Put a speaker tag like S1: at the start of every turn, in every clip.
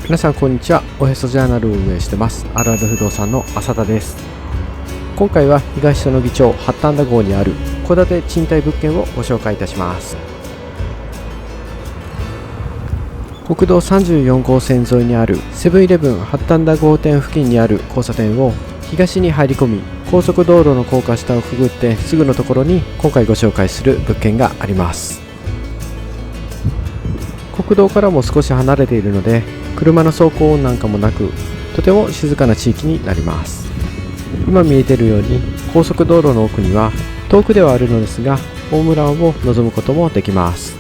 S1: 皆さんこんにちは。おへそジャーナルを運営してますあるある不動産の浅田です。今回は東園木町八反田郷にある戸建て賃貸物件をご紹介いたします。国道34号線沿いにあるセブンイレブン八反田郷店付近にある交差点を東に入り込み、高速道路の高架下をくぐってすぐのところに今回ご紹介する物件があります。国道からも少し離れているので車の走行音なんかもなく、とても静かな地域になります。今見えているように高速道路の奥には遠くではあるのですが大村湾を望むこともできます。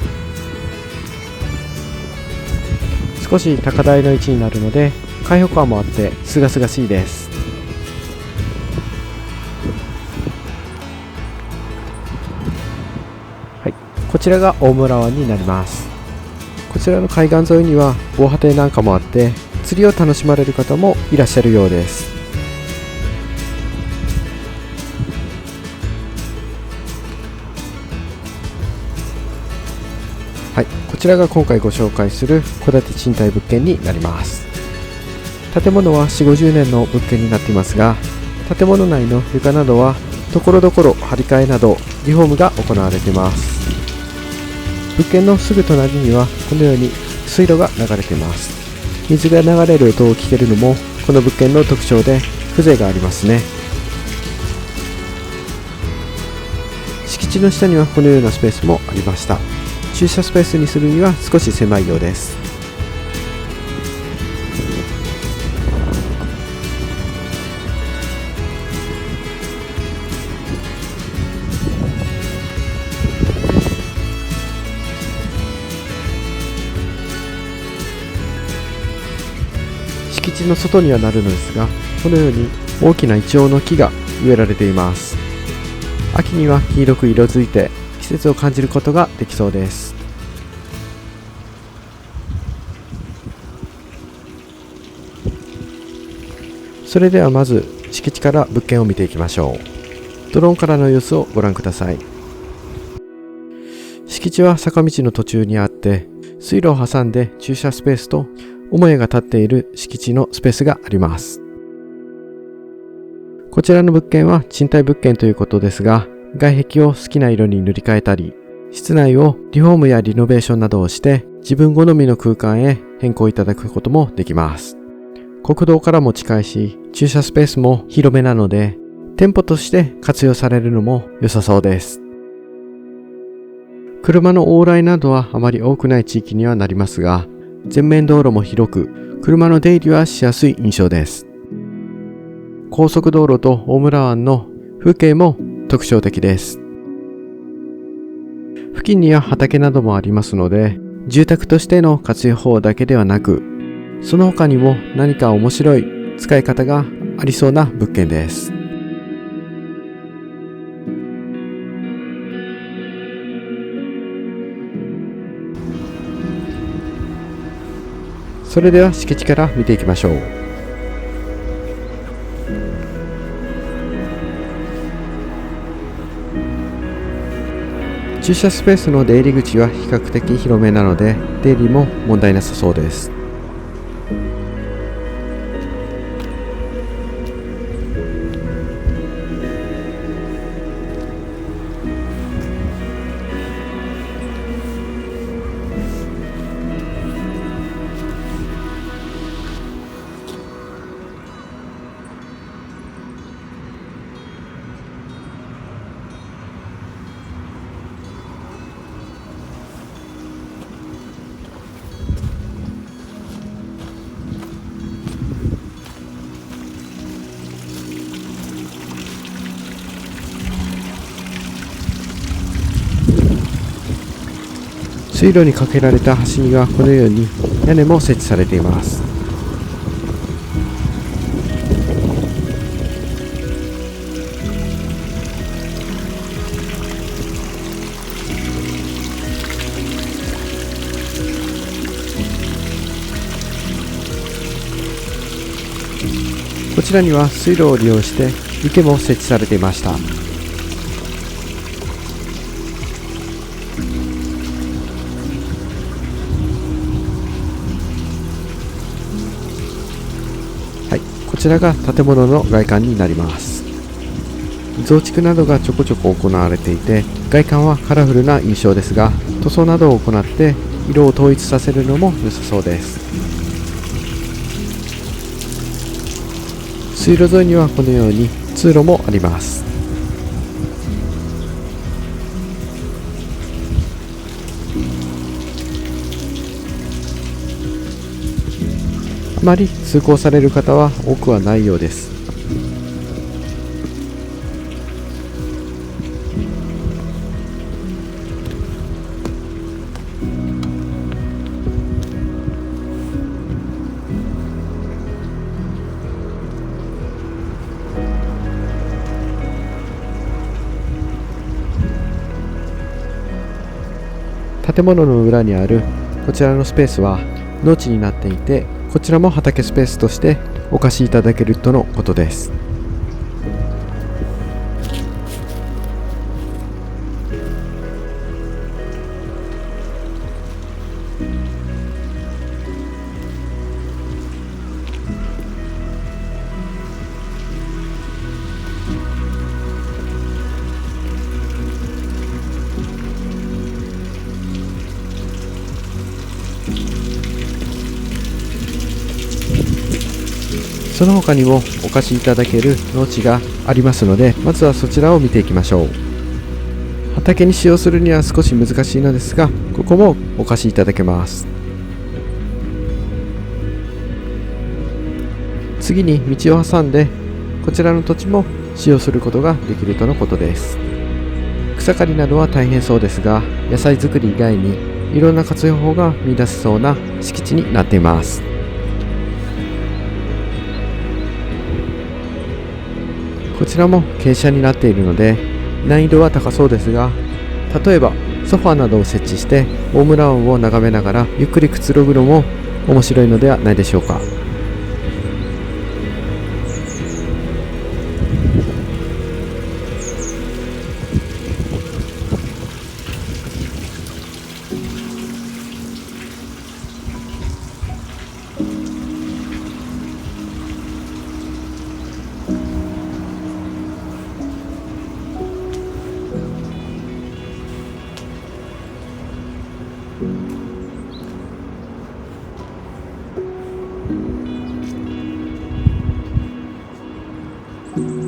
S1: 少し高台の位置になるので開放感もあって清々しいです。はい、こちらが大村湾になります。こちらの海岸沿いには防波堤なんかもあって釣りを楽しまれる方もいらっしゃるようです。はい、こちらが今回ご紹介する戸建て賃貸物件になります。建物は4、50年の物件になっていますが、建物内の床などはところどころ張り替えなどリフォームが行われています。物件のすぐ隣にはこのように水路が流れています。水が流れる音を聞けるのもこの物件の特徴で風情がありますね。敷地の下にはこのようなスペースもありました。駐車スペースにするには少し狭いようです。敷地の外にはなるのですが、このように大きなイチョウの木が植えられています。秋には黄色く色づいて季節を感じることができそうです。それではまず敷地から物件を見ていきましょう。ドローンからの様子をご覧ください。敷地は坂道の途中にあって、水路を挟んで駐車スペースと母屋が建っている敷地のスペースがあります。こちらの物件は賃貸物件ということですが、外壁を好きな色に塗り替えたり、室内をリフォームやリノベーションなどをして自分好みの空間へ変更いただくこともできます。国道からも近いし、駐車スペースも広めなので、店舗として活用されるのも良さそうです。車の往来などはあまり多くない地域にはなりますが、前面道路も広く、車の出入りはしやすい印象です。高速道路と大村湾の風景も特徴的です。付近には畑などもありますので、住宅としての活用法だけではなく、その他にも何か面白い使い方がありそうな物件です。それでは敷地から見ていきましょう。駐車スペースの出入り口は比較的広めなので出入りも問題なさそうです。水路にかけられた橋にはこのように屋根も設置されています。こちらには水路を利用して池も設置されていました。ちらが建物の外観になります。増築などがちょこちょこ行われていて、外観はカラフルな印象ですが、塗装などを行って色を統一させるのも良さそうです。水路沿いにはこのように通路もあります。あまり通行される方は多くはないようです。建物の裏にあるこちらのスペースは農地になっていて、こちらも畑スペースとしてお貸しいただけるとのことです。その他にもお貸しいただける農地がありますので、まずはそちらを見ていきましょう。畑に使用するには少し難しいのですが、ここもお貸しいただけます。次に道を挟んで、こちらの土地も使用することができるとのことです。草刈りなどは大変そうですが、野菜作り以外にいろんな活用法が見出せそうな敷地になっています。こちらも傾斜になっているので難易度は高そうですが、例えばソファーなどを設置して大村湾を眺めながらゆっくりくつろぐのも面白いのではないでしょうか。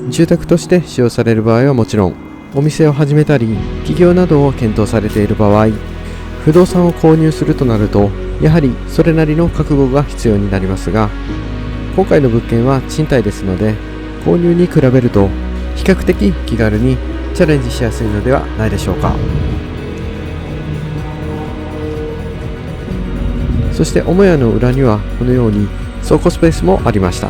S1: 住宅として使用される場合はもちろん、お店を始めたり企業などを検討されている場合、不動産を購入するとなるとやはりそれなりの覚悟が必要になりますが、今回の物件は賃貸ですので、購入に比べると比較的気軽にチャレンジしやすいのではないでしょうか。そして母屋の裏にはこのように倉庫スペースもありました。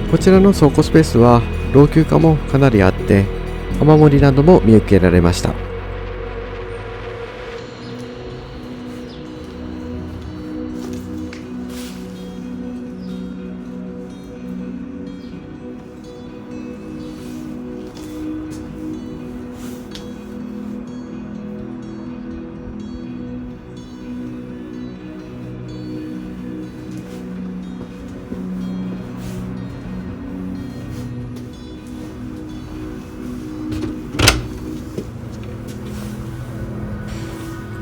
S1: こちらの倉庫スペースは老朽化もかなりあって、雨漏りなども見受けられました。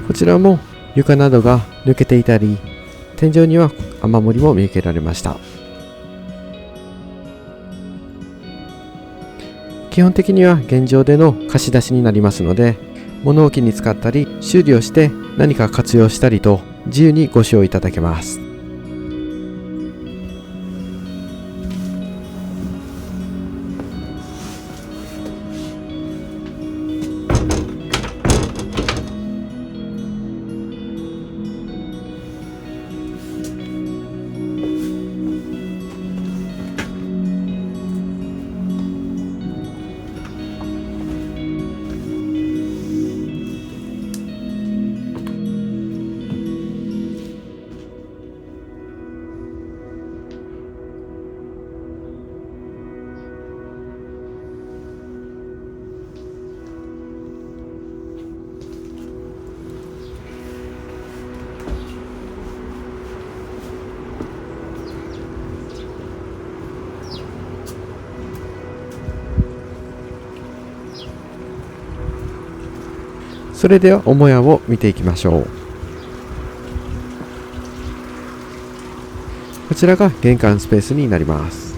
S1: こちらも床などが抜けていたり、天井には雨漏りも見受けられました。基本的には現状での貸し出しになりますので、物置に使ったり修理をして何か活用したりと自由にご使用いただけます。それでは母屋を見ていきましょう。こちらが玄関スペースになります。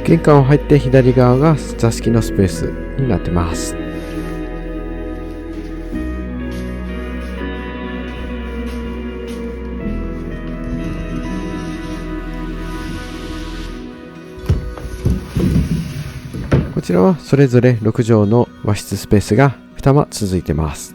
S1: 玄関を入って左側が座敷のスペースになってます。こちらはそれぞれ6畳の和室スペースが2間続いてます。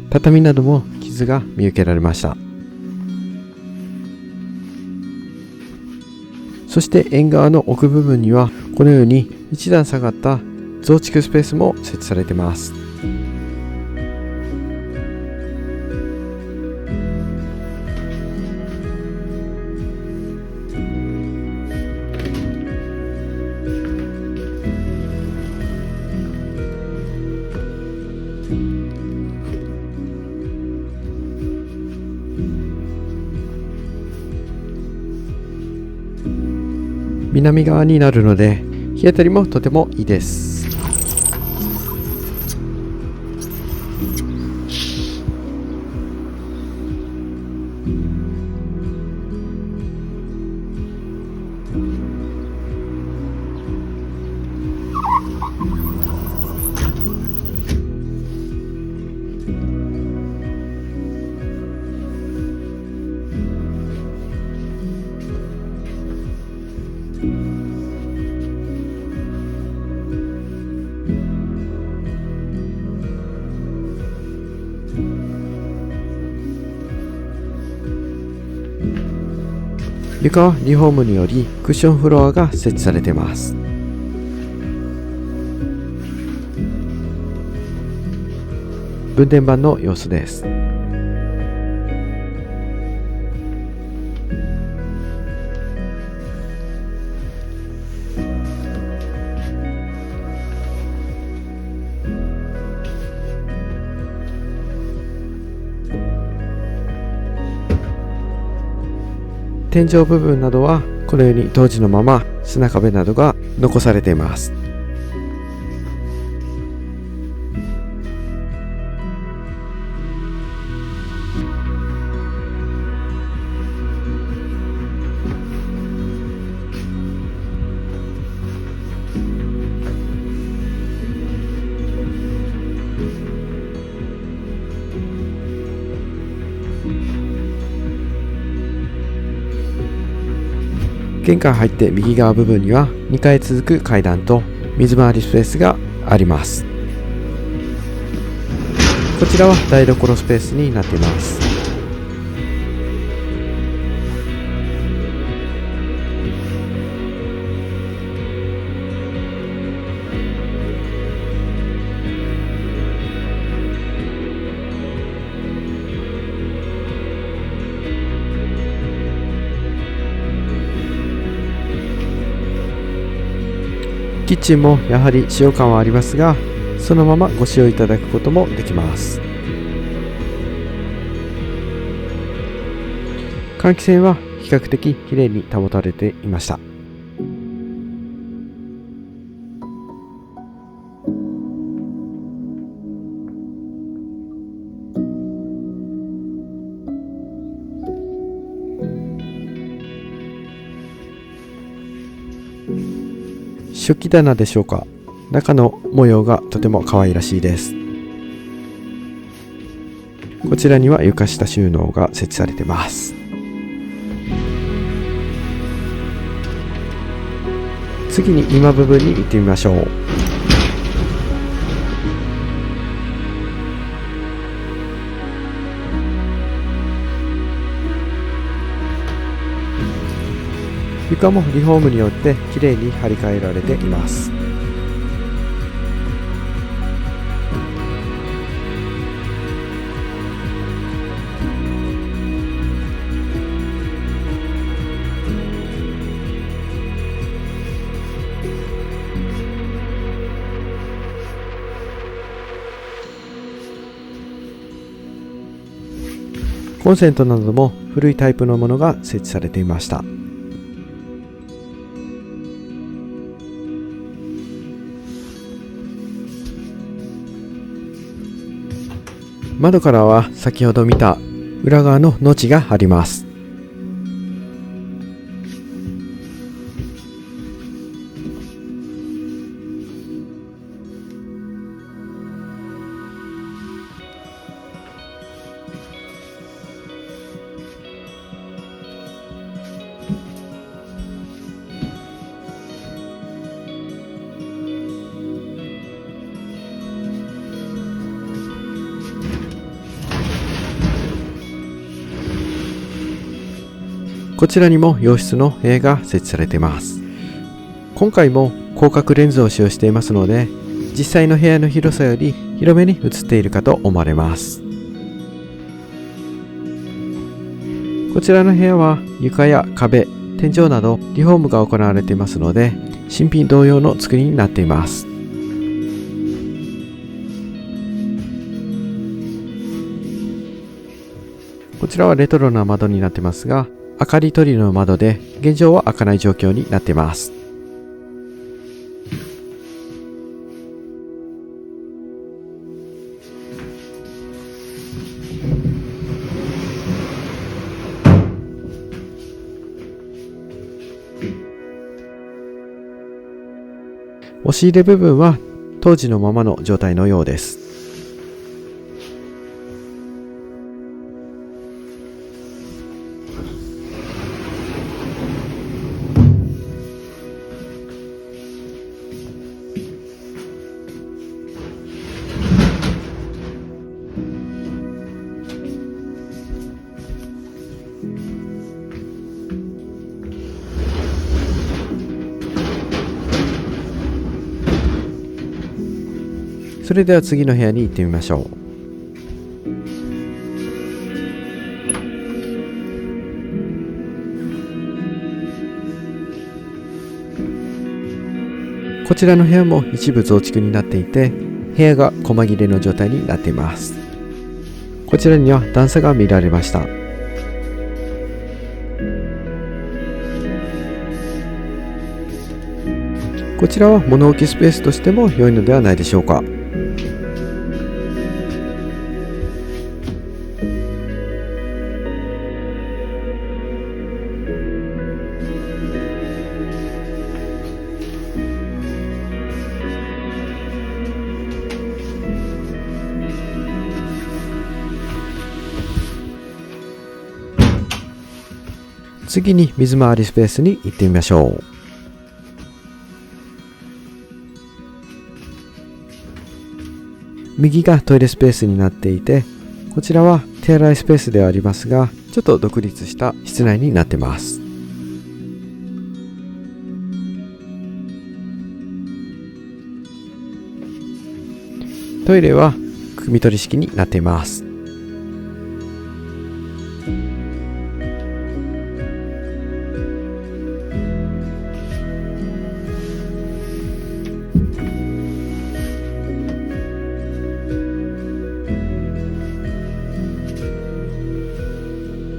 S1: 畳なども傷が見受けられました。そして縁側の奥部分にはこのように一段下がった増築スペースも設置されています。南側になるので日当たりもとてもいいです。床はリフォームによりクッションフロアが設置されています。分電盤の様子です。天井部分などはこのように当時のまま砂壁などが残されています。玄関入って右側部分には2階続く階段と水回りスペースがあります。こちらは台所スペースになっています。キッチンもやはり使用感はありますが、そのままご使用いただくこともできます。換気扇は比較的きれいに保たれていました。食器棚でしょうか。中の模様がとても可愛らしいです。こちらには床下収納が設置されています。次に居間部分に行ってみましょう。床もリフォームによってきれいに張り替えられています。コンセントなども古いタイプのものが設置されていました。窓からは先ほど見た裏側のノチがあります。こちらにも洋室の部屋が設置されています。今回も広角レンズを使用していますので、実際の部屋の広さより広めに映っているかと思われます。こちらの部屋は床や壁、天井などリフォームが行われていますので、新品同様の作りになっています。こちらはレトロな窓になってますが、明かり取りの窓で現状は開かない状況になっています。押し入れ部分は当時のままの状態のようです。それでは次の部屋に行ってみましょう。こちらの部屋も一部増築になっていて、部屋が細切れの状態になっています。こちらには段差が見られました。こちらは物置スペースとしても良いのではないでしょうか。次に水回りスペースに行ってみましょう。右がトイレスペースになっていて、こちらは手洗いスペースではありますが、ちょっと独立した室内になっています。トイレは汲み取り式になっています。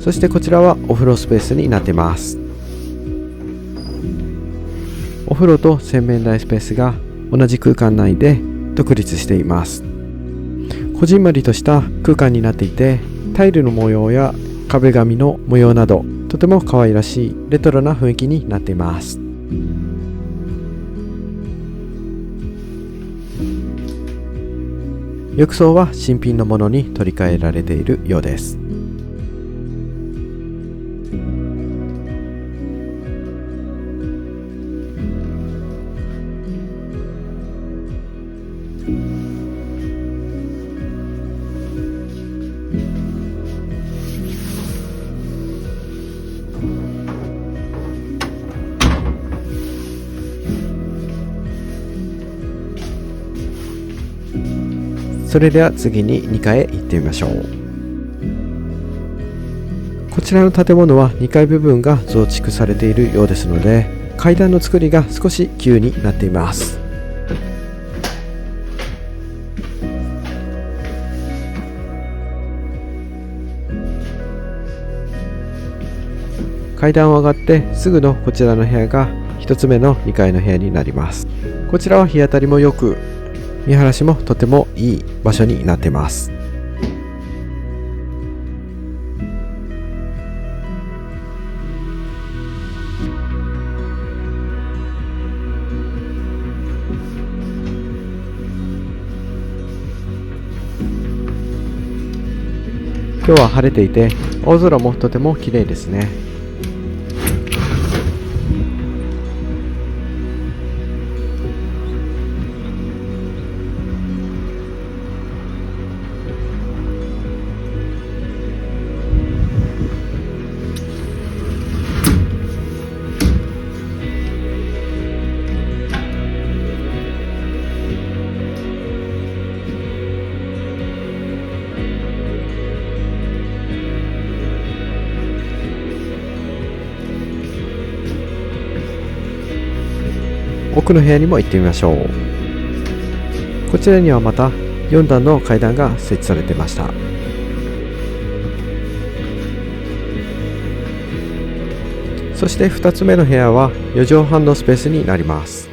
S1: そしてこちらはお風呂スペースになっています。お風呂と洗面台スペースが同じ空間内で独立しています。こじんまりとした空間になっていて、タイルの模様や壁紙の模様など、とても可愛らしいレトロな雰囲気になっています。浴槽は新品のものに取り替えられているようです。それでは次に2階へ行ってみましょう。こちらの建物は2階部分が増築されているようですので、階段の作りが少し急になっています。階段を上がってすぐのこちらの部屋が1つ目の2階の部屋になります。こちらは日当たりも良く、見晴らしもとてもいい場所になっています。今日は晴れていて、青空もとても綺麗ですね。奥の部屋にも行ってみましょう。こちらにはまた4段の階段が設置されていました。そして2つ目の部屋は4畳半のスペースになります。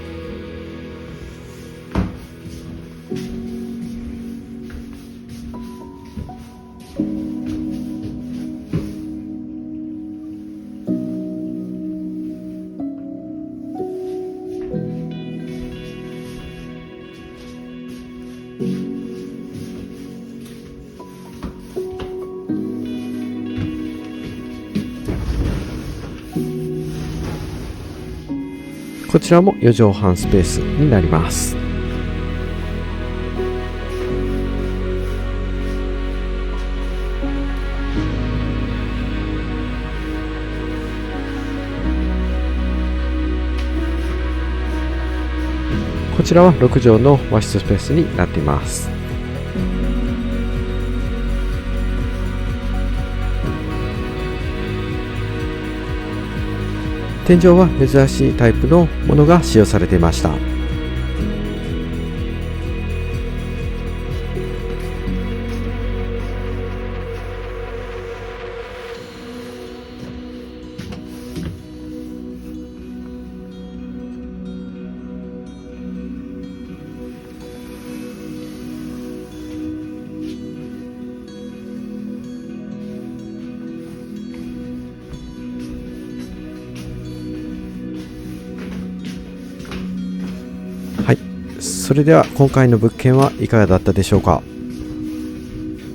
S1: こちらも4畳半スペースになります。こちらは6畳の和室スペースになっています。天井は珍しいタイプのものが使用されていました。はい、それでは今回の物件はいかがだったでしょうか。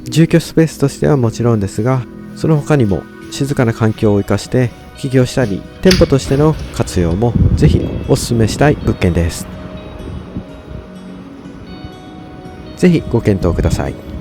S1: 住居スペースとしてはもちろんですが、その他にも静かな環境を生かして起業したり、店舗としての活用もぜひお勧めしたい物件です。ぜひご検討ください。